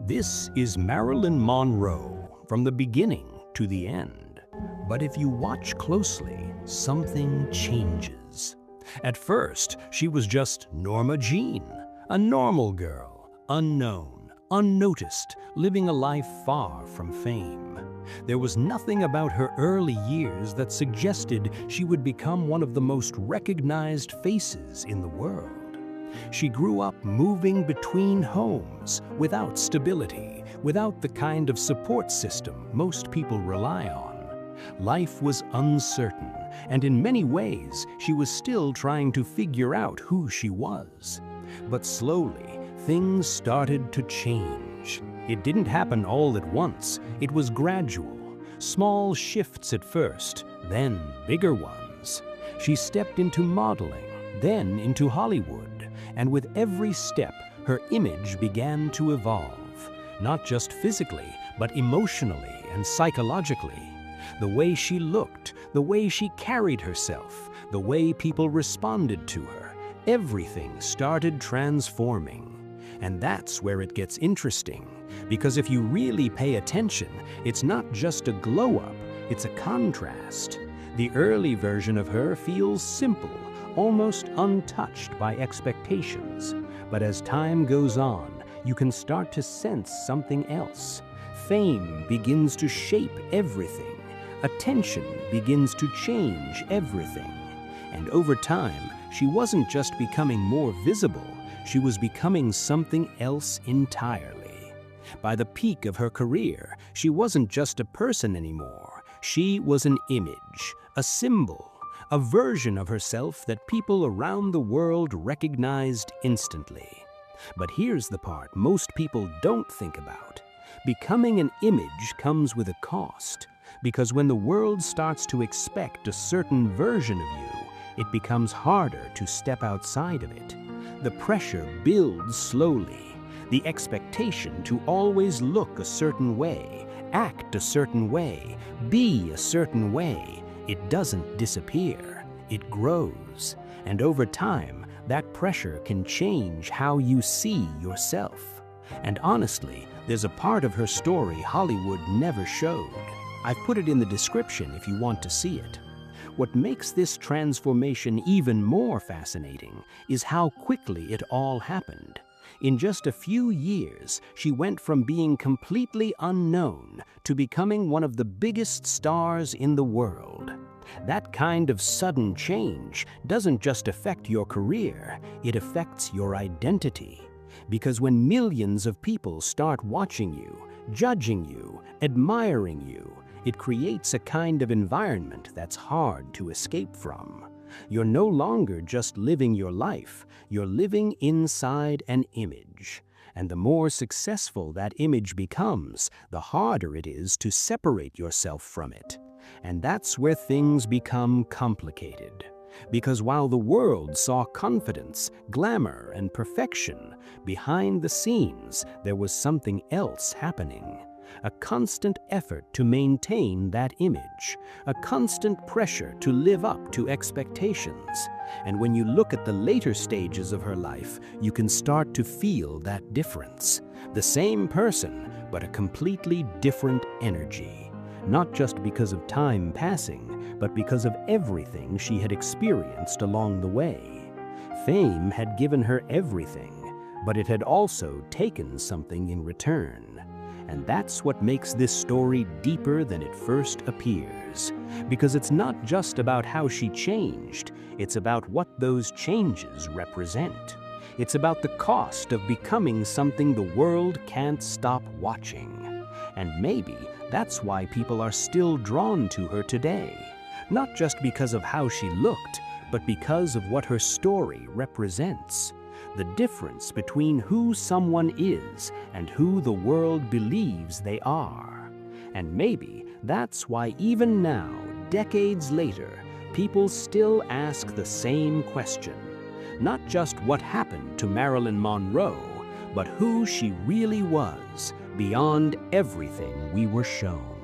This is Marilyn Monroe from the beginning to the end. But if you watch closely, something changes. At first, she was just Norma Jeane, a normal girl, unknown, unnoticed, living a life far from fame. There was nothing about her early years that suggested she would become one of the most recognized faces in the world. She grew up moving between homes, without stability, without the kind of support system most people rely on. Life was uncertain, and in many ways, she was still trying to figure out who she was. But slowly, things started to change. It didn't happen all at once. It was gradual. Small shifts at first, then bigger ones. She stepped into modeling, then into Hollywood. And with every step, her image began to evolve, not just physically, but emotionally and psychologically. The way she looked, the way she carried herself, the way people responded to her, everything started transforming. And that's where it gets interesting, because if you really pay attention, it's not just a glow-up, it's a contrast. The early version of her feels simple, almost untouched by expectations. But as time goes on, you can start to sense something else. Fame begins to shape everything. Attention begins to change everything. And over time, she wasn't just becoming more visible, she was becoming something else entirely. By the peak of her career, she wasn't just a person anymore. She was an image, a symbol, a version of herself that people around the world recognized instantly. But here's the part most people don't think about. Becoming an image comes with a cost, because when the world starts to expect a certain version of you, it becomes harder to step outside of it. The pressure builds slowly. The expectation to always look a certain way, act a certain way, be a certain way, it doesn't disappear, it grows. And over time, that pressure can change how you see yourself. And honestly, there's a part of her story Hollywood never showed. I've put it in the description if you want to see it. What makes this transformation even more fascinating is how quickly it all happened. In just a few years, she went from being completely unknown to becoming one of the biggest stars in the world. That kind of sudden change doesn't just affect your career, it affects your identity. Because when millions of people start watching you, judging you, admiring you, it creates a kind of environment that's hard to escape from. You're no longer just living your life, you're living inside an image. And the more successful that image becomes, the harder it is to separate yourself from it. And that's where things become complicated. Because while the world saw confidence, glamour, and perfection, behind the scenes there was something else happening. A constant effort to maintain that image, a constant pressure to live up to expectations. And when you look at the later stages of her life, you can start to feel that difference. The same person, but a completely different energy. Not just because of time passing, but because of everything she had experienced along the way. Fame had given her everything, but it had also taken something in return. And that's what makes this story deeper than it first appears. Because it's not just about how she changed, it's about what those changes represent. It's about the cost of becoming something the world can't stop watching. And maybe that's why people are still drawn to her today. Not just because of how she looked, but because of what her story represents. The difference between who someone is and who the world believes they are. And maybe that's why even now, decades later, people still ask the same question. Not just what happened to Marilyn Monroe, but who she really was beyond everything we were shown.